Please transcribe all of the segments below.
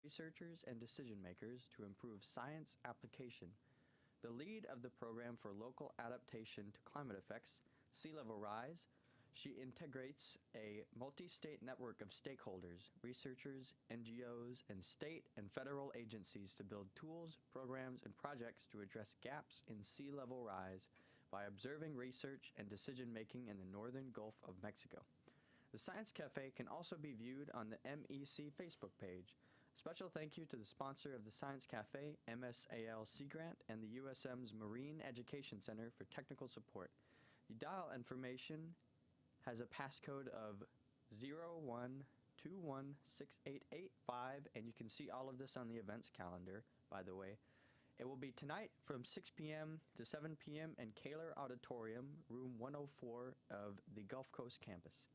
researchers and decision makers to improve science application. The lead of the program for local adaptation to climate effects, sea level rise, she integrates a multi state network of stakeholders, researchers, NGOs, and state and federal agencies to build tools, programs, and projects to address gaps in sea level rise by observing research and decision making in the northern Gulf of Mexico. The Science Cafe can also be viewed on the MEC Facebook page. Special thank you to the sponsor of the Science Cafe, MSAL Sea Grant, and the USM's Marine Education Center for technical support. The dial information has a passcode of 01216885, and you can see all of this on the events calendar, by the way. It will be tonight from 6 p.m. to 7 p.m. in Kaler Auditorium, room 104 of the Gulf Coast campus.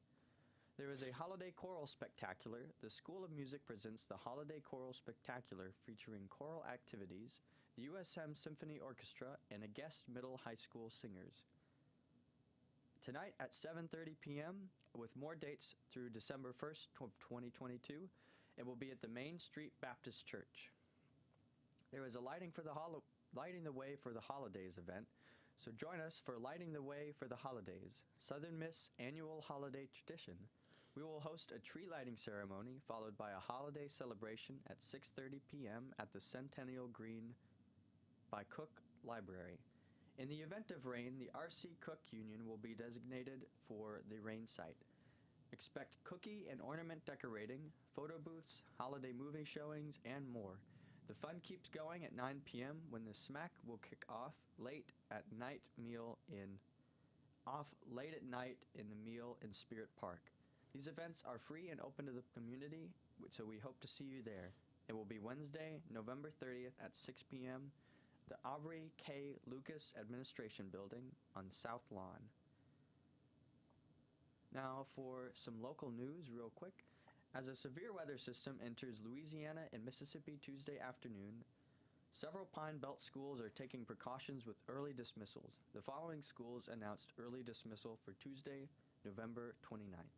There is a holiday choral spectacular. The School of Music presents the Holiday Choral Spectacular featuring choral activities, the USM Symphony Orchestra, and a guest middle high school singers. Tonight at 7:30 p.m., with more dates through December 1st, 2022, it will be at the Main Street Baptist Church. There is a lighting the way for the holidays event, so join us for Lighting the Way for the Holidays, Southern Miss annual holiday tradition. We will host a tree lighting ceremony followed by a holiday celebration at 6:30 p.m. at the Centennial Green by Cook Library. In the event of rain, the R.C. Cook Union will be designated for the rain site. Expect cookie and ornament decorating, photo booths, holiday movie showings, and more. The fun keeps going at 9 p.m. when the smack will kick off late at night in the meal in Spirit Park. These events are free and open to the community, so we hope to see you there. It will be Wednesday, November 30th at 6 p.m. the Aubrey K. Lucas Administration Building on South Lawn. Now for some local news real quick. As a severe weather system enters Louisiana and Mississippi Tuesday afternoon, several Pine Belt schools are taking precautions with early dismissals. The following schools announced early dismissal for Tuesday, November 29th.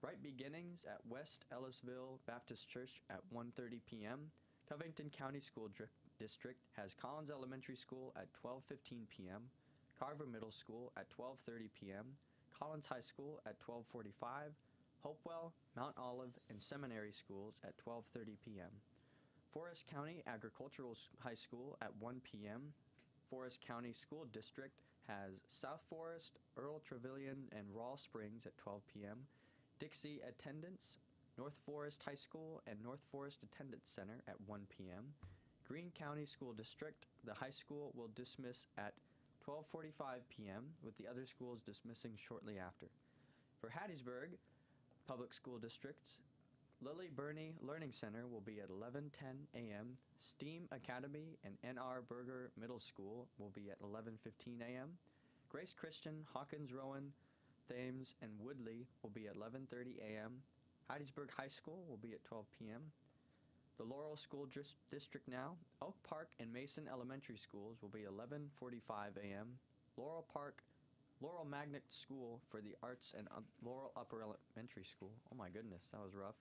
Bright Beginnings at West Ellisville Baptist Church at 1:30 p.m. Covington County School District has Collins Elementary School at 12:15 p.m., Carver Middle School at 12:30 p.m., Collins High School at 12:45, Hopewell, Mount Olive, and Seminary Schools at 12:30 p.m. Forest County Agricultural High School at 1 p.m. Forest County School District has South Forest, Earl Trevilian, and Rawl Springs at 12 p.m. Dixie Attendance, North Forest High School, and North Forest Attendance Center at 1 p.m. Greene County School District, the high school will dismiss at 12:45 p.m., with the other schools dismissing shortly after. For Hattiesburg Public School Districts, Lily Burney Learning Center will be at 11:10 a.m., STEAM Academy and N.R. Berger Middle School will be at 11:15 a.m., Grace Christian, Hawkins Rowan, Thames, and Woodley will be at 11:30 a.m., Hattiesburg High School will be at 12 p.m., the Laurel School District now, Oak Park and Mason Elementary Schools will be 11:45 a.m., Laurel Magnet School for the Arts and Laurel Upper Elementary School, oh my goodness, that was rough,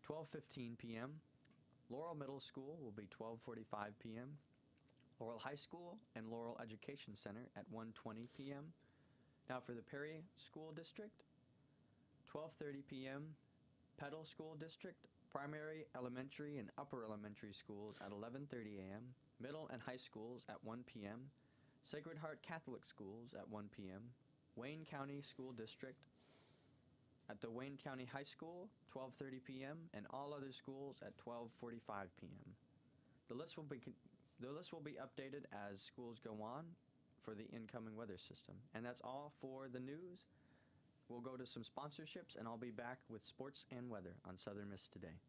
12:15 p.m., Laurel Middle School will be 12:45 p.m., Laurel High School and Laurel Education Center at 1:20 p.m. Now for the Perry School District, 12:30 p.m., Petal School District, primary, elementary, and upper elementary schools at 11:30 a.m., middle and high schools at 1 p.m., Sacred Heart Catholic Schools at 1 p.m., Wayne County School District at the Wayne County High School, 12:30 p.m., and all other schools at 12:45 p.m. The list will be updated as schools go on for the incoming weather system. And that's all for the news. We'll go to some sponsorships, and I'll be back with sports and weather on Southern Miss Today.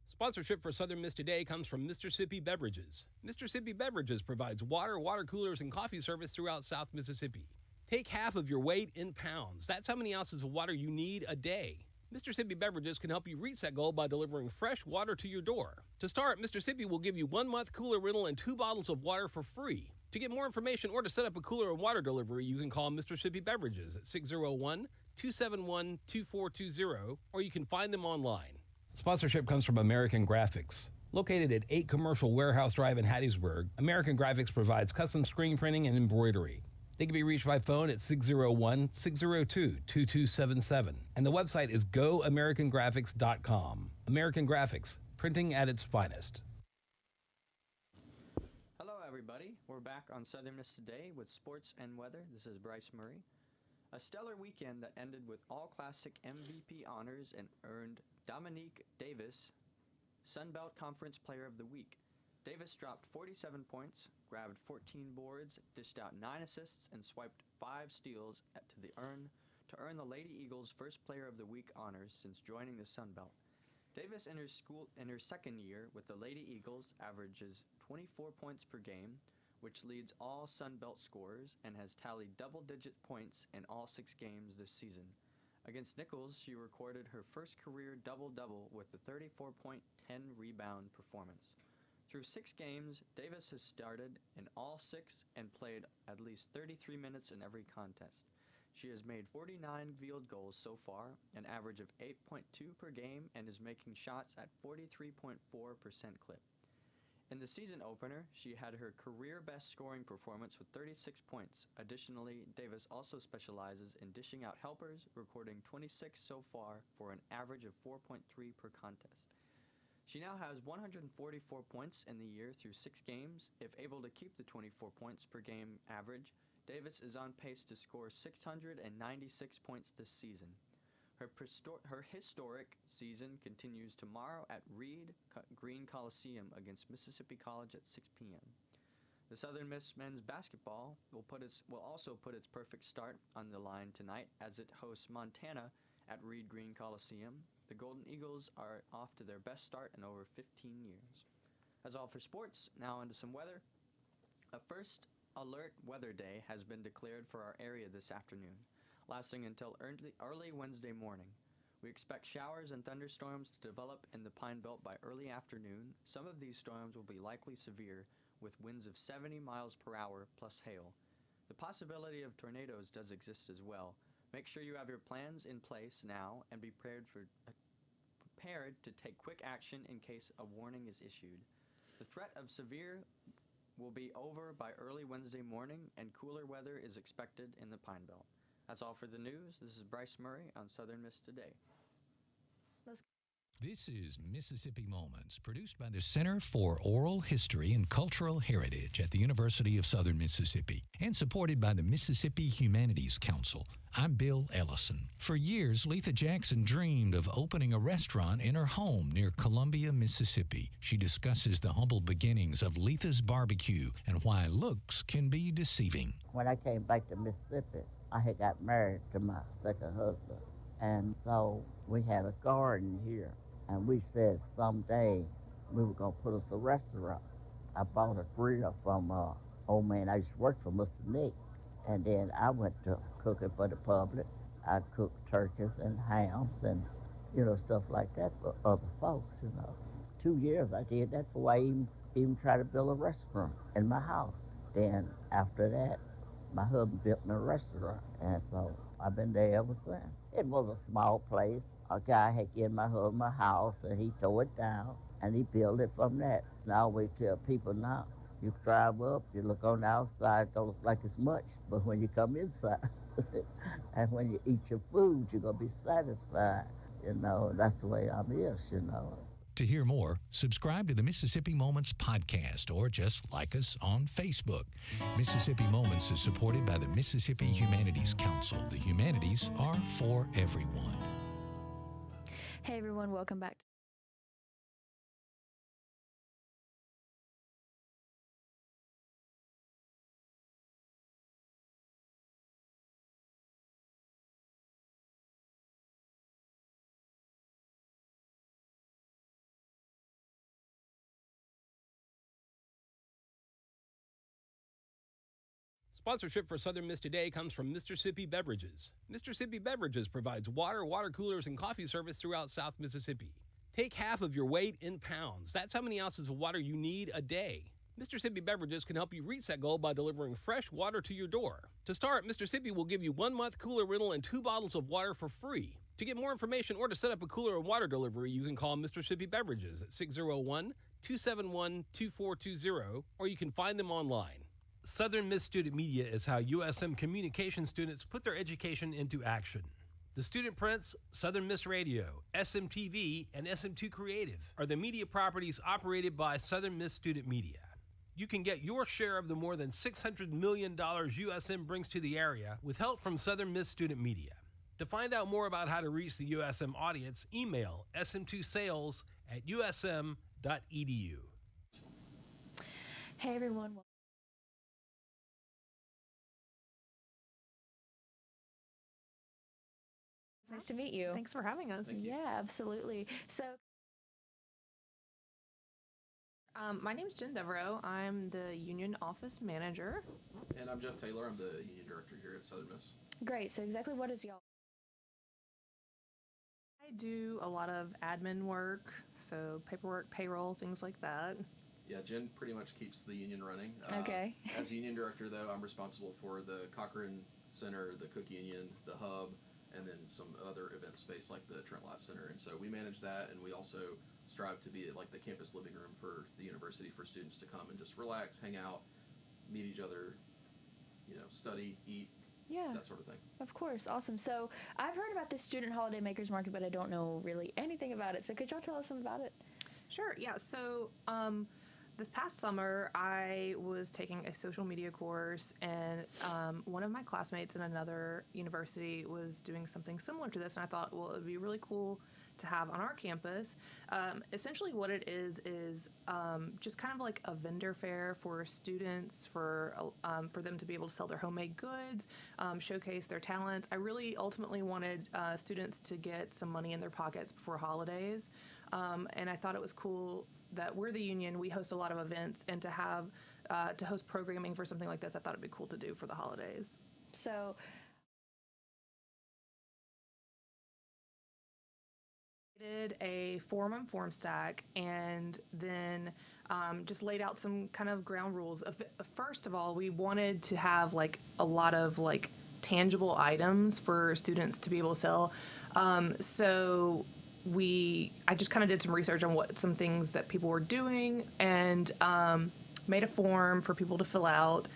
Sponsorship for Southern Miss Today comes from Mississippi Beverages. Mississippi Beverages provides water coolers, and coffee service throughout South Mississippi. Take half of your weight in pounds. That's how many ounces of water you need a day. Mississippi Beverages can help you reach that goal by delivering fresh water to your door. To start, Mississippi will give you 1 month cooler rental and 2 bottles of water for free. To get more information or to set up a cooler and water delivery, you can call Mississippi Beverages at 601-271-2420, or you can find them online. Sponsorship comes from American Graphics. Located at 8 Commercial Warehouse Drive in Hattiesburg, American Graphics provides custom screen printing and embroidery. They can be reached by phone at 601-602-2277. And the website is goamericangraphics.com. American Graphics, printing at its finest. Hello, everybody. We're back on Southern Miss Today with sports and weather. This is Bryce Murray. A stellar weekend that ended with all Classic MVP honors and earned Dominique Davis Sun Belt Conference Player of the Week. Davis dropped 47 points, grabbed 14 boards, dished out 9 assists, and swiped 5 steals to earn the Lady Eagles' first Player of the Week honors since joining the Sun Belt. Davis enters school in her second year with the Lady Eagles, averages 24 points per game, which leads all Sun Belt scorers, and has tallied double-digit points in all 6 games this season. Against Nichols, she recorded her first career double-double with a 34-point, 10-rebound performance. Through 6 games, Davis has started in all 6 and played at least 33 minutes in every contest. She has made 49 field goals so far, an average of 8.2 per game, and is making shots at 43.4% clip. In the season opener, she had her career best scoring performance with 36 points. Additionally, Davis also specializes in dishing out helpers, recording 26 so far for an average of 4.3 per contest. She now has 144 points in the year through 6 games. If able to keep the 24 points per game average, Davis is on pace to score 696 points this season. Her historic season continues tomorrow at Reed Green Coliseum against Mississippi College at 6 p.m. The Southern Miss men's basketball will also put its perfect start on the line tonight as it hosts Montana at Reed Green Coliseum. The Golden Eagles are off to their best start in over 15 years. That's all for sports. Now into some weather. A first alert weather day has been declared for our area this afternoon, lasting until early Wednesday morning. We expect showers and thunderstorms to develop in the Pine Belt by early afternoon. Some of these storms will be likely severe, with winds of 70 miles per hour plus hail. The possibility of tornadoes does exist as well. Make sure you have your plans in place now and be prepared to take quick action in case a warning is issued. The threat of severe will be over by early Wednesday morning, and cooler weather is expected in the Pine Belt. That's all for the news. This is Bryce Murray on Southern Miss Today. This is Mississippi Moments, produced by the Center for Oral History and Cultural Heritage at the University of Southern Mississippi and supported by the Mississippi Humanities Council. I'm Bill Ellison. For years, Letha Jackson dreamed of opening a restaurant in her home near Columbia, Mississippi. She discusses the humble beginnings of Letha's Barbecue and why looks can be deceiving. When I came back to Mississippi, I had got married to my second husband. And so we had a garden here. And we said someday we were going to put us a restaurant. I bought a grill from old man I used to work for, Mr. Nick. And then I went to cooking for the public. I cooked turkeys and hams and, stuff like that for other folks, 2 years I did that before I even tried to build a restaurant in my house. Then after that, my husband built me a restaurant. And so I've been there ever since. It was a small place. A guy had given my husband a house, and he tore it down, and he built it from that. And I always tell people now, you drive up, you look on the outside, it don't look like it's much, but when you come inside, and when you eat your food, you're going to be satisfied. That's the way I'm is. To hear more, subscribe to the Mississippi Moments podcast or just like us on Facebook. Mississippi Moments is supported by the Mississippi Humanities Council. The humanities are for everyone. Hey everyone, welcome back. Sponsorship for Southern Miss Today comes from Mississippi Beverages. Mississippi Beverages provides water, water coolers, and coffee service throughout South Mississippi. Take half of your weight in pounds. That's how many ounces of water you need a day. Mississippi Beverages can help you reach that goal by delivering fresh water to your door. To start, Mississippi will give you 1 month cooler rental and 2 bottles of water for free. To get more information or to set up a cooler and water delivery, you can call Mississippi Beverages at 601-271-2420, or you can find them online. Southern Miss Student Media is how USM communication students put their education into action. The Student Prints, Southern Miss Radio, SMTV, and SM2 Creative are the media properties operated by Southern Miss Student Media. You can get your share of the more than $600 million USM brings to the area with help from Southern Miss Student Media. To find out more about how to reach the USM audience, email sm2sales@usm.edu. Hey everyone. It's nice to meet you. Thanks for having us. Yeah, absolutely. So, My name is Jen Devereaux. I'm the union office manager. And I'm Jeff Taylor. I'm the union director here at Southern Miss. great. So exactly what is y'all? I do a lot of admin work, so paperwork, payroll, things like that. Yeah, Jen pretty much keeps the union running. Okay. As union director, though, I'm responsible for the Cochran Center, the Cook Union, the Hub, and then some other event space like the Trent Light Center. And so we manage that, and we also strive to be like the campus living room for the university for students to come and just relax, hang out, meet each other, study, eat, Yeah, that sort of thing. of course. Awesome. So I've heard about this Student Holiday Makers Market, but I don't know really anything about it. So could y'all tell us some about it? Sure, yeah. So this past summer, I was taking a social media course, and one of my classmates in another university was doing something similar to this, and I thought, well, it would be really cool to have on our campus. Essentially what it is just kind of like a vendor fair for students, for them to be able to sell their homemade goods, showcase their talents. I really ultimately wanted students to get some money in their pockets before holidays, and I thought it was cool that we're the union, we host a lot of events, and to have to host programming for something like this, I thought it'd be cool to do for the holidays. So Did a form on FormStack, and then just laid out some kind of ground rules. First of all, we wanted to have like a lot of like tangible items for students to be able to sell. So I just kind of did some research on some things that people were doing, and made a form for people to fill out.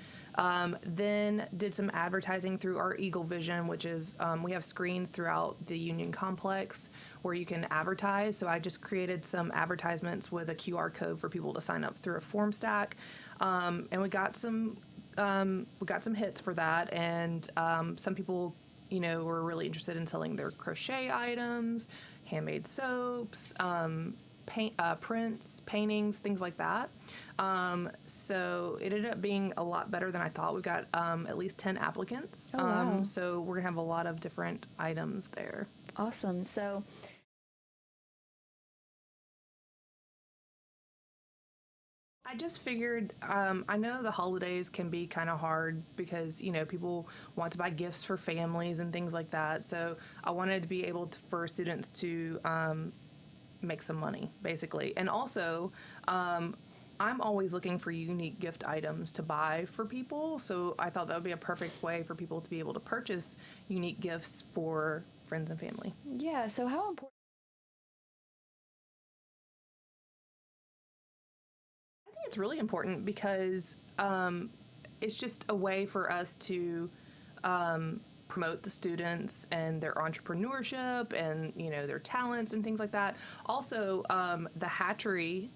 Then did some advertising through our Eagle Vision, which is we have screens throughout the Union Complex where you can advertise. So I just created some advertisements with a QR code for people to sign up through a FormStack, and we got some hits for that. And some people, were really interested in selling their crochet items, handmade soaps, prints, paintings, things like that. So it ended up being a lot better than I thought. We've got at least 10 applicants. Oh, wow. So we're gonna have a lot of different items there. awesome. So I just figured, I know the holidays can be kind of hard because, people want to buy gifts for families and things like that. So I wanted to be able for students to make some money, basically. And also, I'm always looking for unique gift items to buy for people. So I thought that would be a perfect way for people to be able to purchase unique gifts for friends and family. yeah, so how important? I think it's really important because it's just a way for us to promote the students and their entrepreneurship and their talents and things like that. Also, the Hatchery,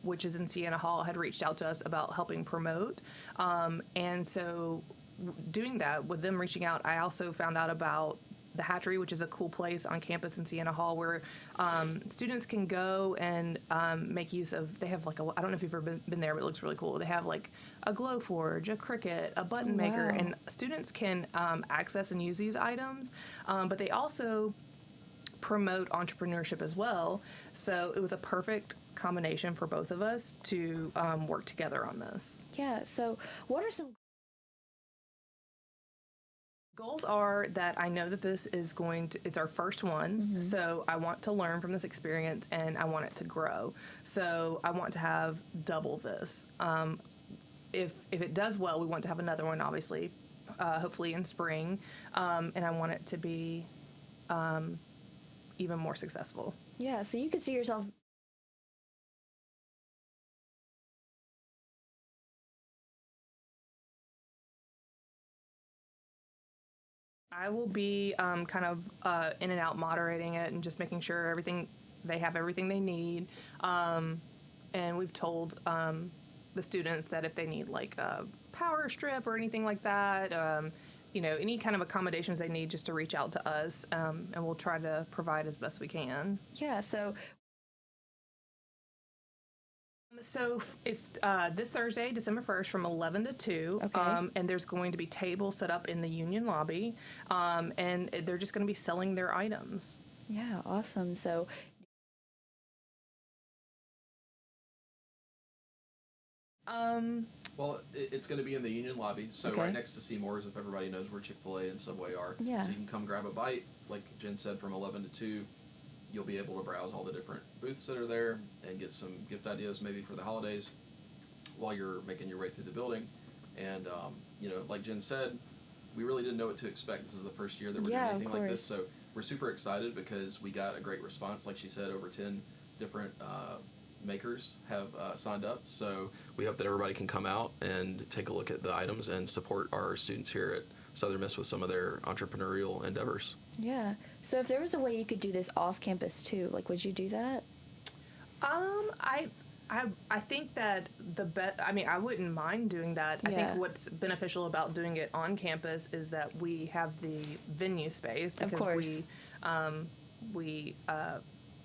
which is in Siena Hall, had reached out to us about helping promote, and so doing that with them reaching out, I also found out about the Hatchery, which is a cool place on campus in Siena Hall where students can go and make use of, they have like I don't know if you've ever been there, but it looks really cool. They have like a glow forge, a Cricut, a button maker, wow. and students can access and use these items, but they also promote entrepreneurship as well. So it was a perfect combination for both of us to work together on this. Yeah, so what are some Goals are that I know that this is it's our first one, so I want to learn from this experience and I want it to grow. So I want to have double this. If it does well, we want to have another one, obviously, hopefully in spring, and I want it to be even more successful. Yeah, so you could see yourself. I will be kind of in and out moderating it and just making sure they have everything they need. And we've told the students that if they need like a power strip or anything like that, any kind of accommodations they need, just to reach out to us, and we'll try to provide as best we can. Yeah, so So it's this Thursday, December 1st, from 11 to 2. Okay. And there's going to be tables set up in the union lobby, and they're just going to be selling their items. yeah, awesome. So Well, it's going to be in the Union lobby, so Okay. right next to Seymour's, if everybody knows where Chick-fil-A and Subway are. Yeah. So you can come grab a bite. Like Jen said, from 11 to 2, you'll be able to browse all the different booths that are there and get some gift ideas maybe for the holidays while you're making your way through the building. And, like Jen said, we really didn't know what to expect. This is the first year that we're Yeah, of doing anything like this, course. so we're super excited because we got a great response. Like she said, over 10 different makers have signed up, so we hope that everybody can come out and take a look at the items and support our students here at Southern Miss with some of their entrepreneurial endeavors. yeah, so if there was a way you could do this off campus too, like, would you do that? I think that I wouldn't mind doing that. I Yeah. think what's beneficial about doing it on campus is that we have the venue space, Of because course. we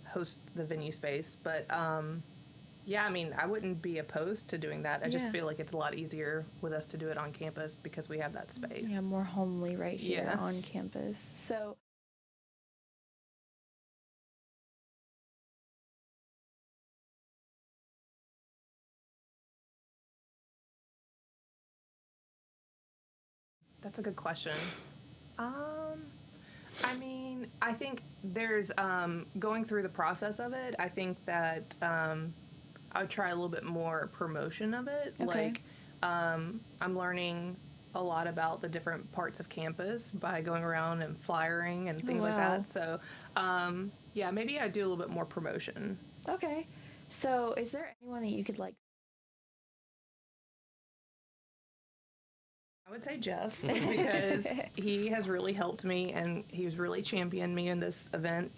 host the venue space. But I wouldn't be opposed to doing that. I just Yeah. feel like it's a lot easier with us to do it on campus because we have that space. Yeah, more homely right here Yeah. on campus. So That's a good question. I think there's going through the process of it. I think that I would try a little bit more promotion of it. Okay. Like, I'm learning a lot about the different parts of campus by going around and flyering and things like wow. that. So, maybe I'd do a little bit more promotion. okay, so is there anyone that you could like? I would say Jeff, because he has really helped me and he's really championed me in this event.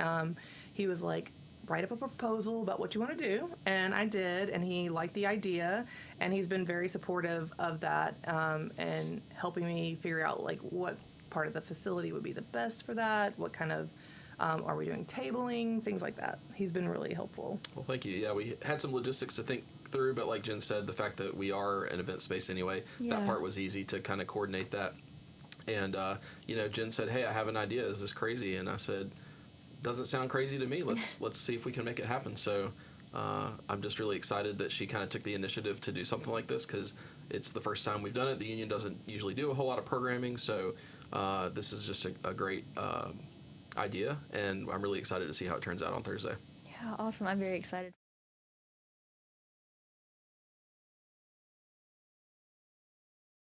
He was like, write up a proposal about what you want to do, and I did, and he liked the idea, and he's been very supportive of that, and helping me figure out like what part of the facility would be the best for that, what kind of are we doing tabling, things like that. He's been really helpful. Well, thank you. Yeah, we had some logistics to think through, but like Jen said, the fact that we are an event space anyway, Yeah. that part was easy to kind of coordinate that. And, Jen said, hey, I have an idea. Is this crazy? And I said, doesn't sound crazy to me. Let's see if we can make it happen. So I'm just really excited that she kind of took the initiative to do something like this, because it's the first time we've done it. The union doesn't usually do a whole lot of programming, so this is just a great idea, and I'm really excited to see how it turns out on Thursday. Yeah, awesome. I'm very excited.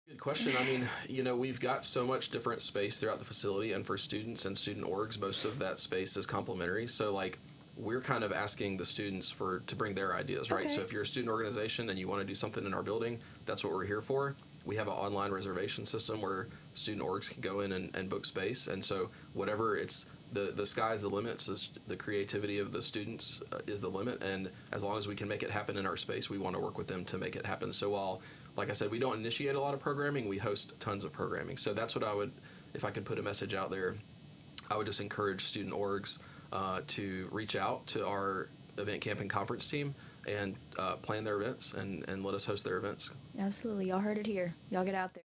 Good question. I mean, we've got so much different space throughout the facility, and for students and student orgs, most of that space is complimentary. So, like, we're kind of asking the students to bring their ideas, right? Okay. So if you're a student organization and you want to do something in our building, that's what we're here for. We have an online reservation system where student orgs can go in and book space. And so whatever it's, the sky's the limit. So the creativity of the students is the limit. And as long as we can make it happen in our space, we want to work with them to make it happen. So while, like I said, we don't initiate a lot of programming, we host tons of programming. So that's what I would, if I could put a message out there, I would just encourage student orgs to reach out to our event camping conference team and plan their events and let us host their events. Absolutely. Y'all heard it here. Y'all get out there.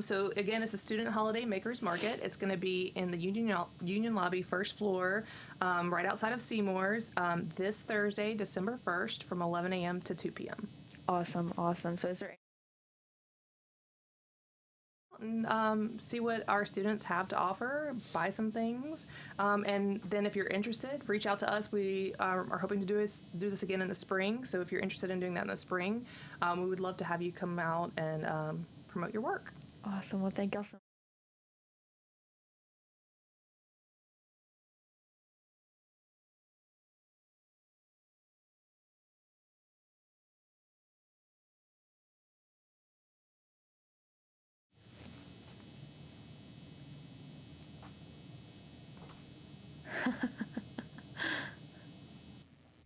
So again, it's the Student Holiday Makers Market. It's going to be in the Union Lobby, first floor, right outside of Seymour's, this Thursday, December 1st, from 11 a.m. to 2 p.m. Awesome. Awesome. So is there And see what our students have to offer, buy some things, and then if you're interested, reach out to us. We are hoping to do this again in the spring, so if you're interested in doing that in the spring, we would love to have you come out and promote your work. Awesome. Well, thank y'all so much.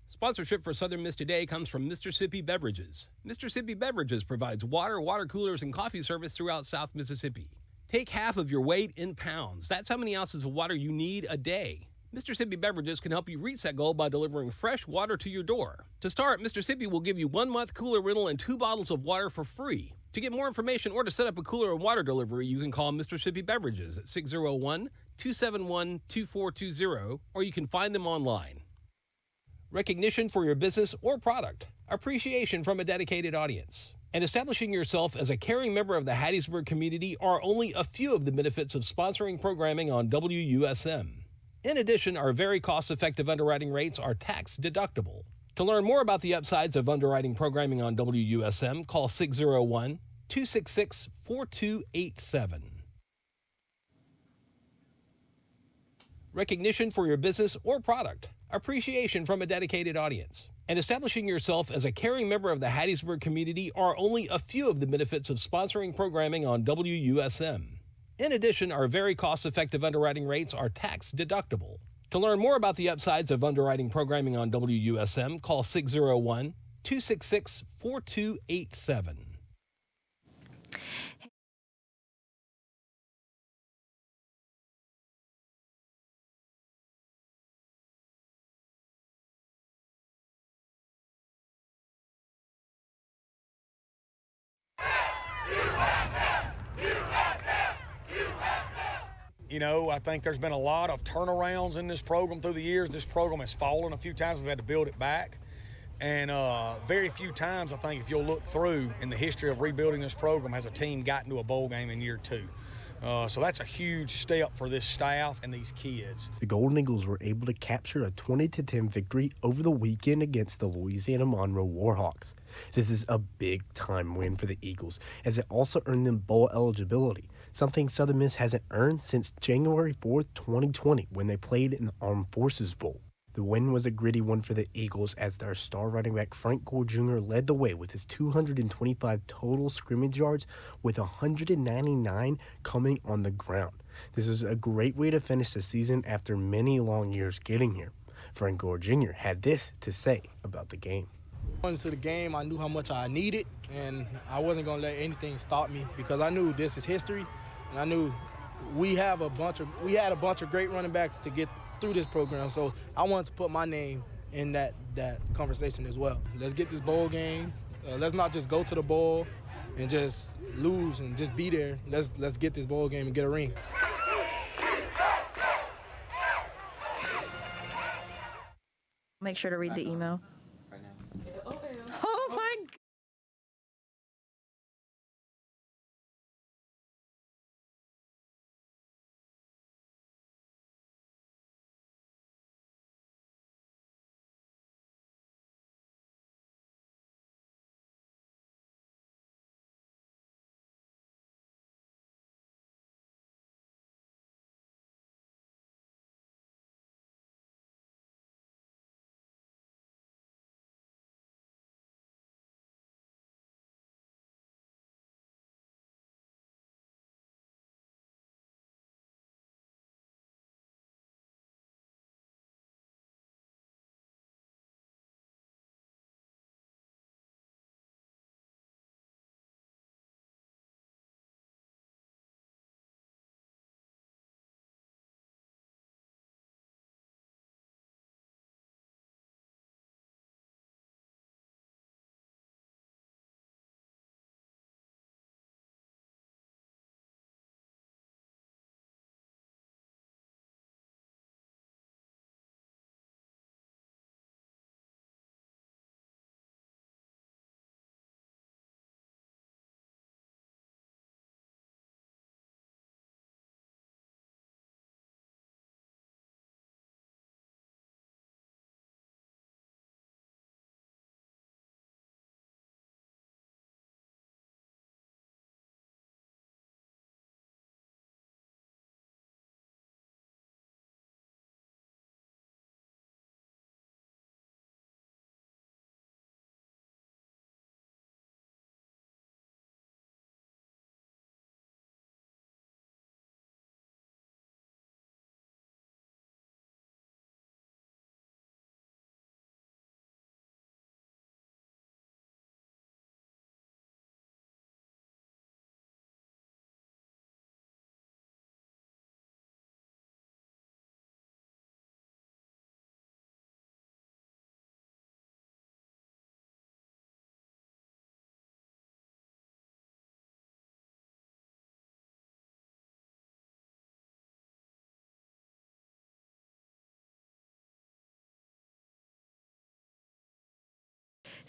Sponsorship for Southern Miss Today comes from Mississippi Beverages. Mississippi Beverages provides water, water coolers, and coffee service throughout South Mississippi. Take half of your weight in pounds. That's how many ounces of water you need a day. Mississippi Beverages can help you reach that goal by delivering fresh water to your door. To start, Mississippi will give you 1 month cooler rental and 2 bottles of water for free. To get more information or to set up a cooler and water delivery, you can call Mississippi Beverages at 601-271-2420, or you can find them online. Recognition for your business or product, appreciation from a dedicated audience, and establishing yourself as a caring member of the Hattiesburg community are only a few of the benefits of sponsoring programming on WUSM. In addition, our very cost-effective underwriting rates are tax deductible. To learn more about the upsides of underwriting programming on WUSM, call 601-266-4287. Recognition for your business or product, appreciation from a dedicated audience, and establishing yourself as a caring member of the Hattiesburg community are only a few of the benefits of sponsoring programming on WUSM. In addition, our very cost-effective underwriting rates are tax deductible. To learn more about the upsides of underwriting programming on WUSM, call 601-266-4287. You know, I think there's been a lot of turnarounds in this program through the years. This program has fallen a few times. We've had to build it back. And very few times, I think, if you'll look through in the history of rebuilding this program, has a team gotten to a bowl game in year 2. So that's a huge step for this staff and these kids. The Golden Eagles were able to capture a 20-10 victory over the weekend against the Louisiana Monroe Warhawks. This is a big-time win for the Eagles, as it also earned them bowl eligibility, something Southern Miss hasn't earned since January 4th, 2020, when they played in the Armed Forces Bowl. The win was a gritty one for the Eagles, as their star running back Frank Gore Jr. led the way with his 225 total scrimmage yards, with 199 coming on the ground. This was a great way to finish the season after many long years getting here. Frank Gore Jr. had this to say about the game. Going into the game, I knew how much I needed, and I wasn't going to let anything stop me, because I knew this is history, and I knew we had a bunch of great running backs to get through this program, so I wanted to put my name in that conversation as well. Let's get this bowl game. Let's not just go to the bowl and just lose and just be there. Let's get this bowl game and get a ring. Make sure to read the email.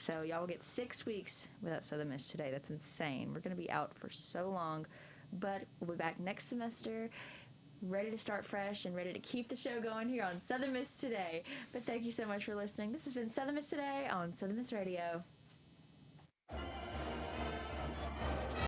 So y'all will get 6 weeks without Southern Miss Today. That's insane. We're going to be out for so long, but we'll be back next semester, ready to start fresh and ready to keep the show going here on Southern Miss Today. But thank you so much for listening. This has been Southern Miss Today on Southern Miss Radio.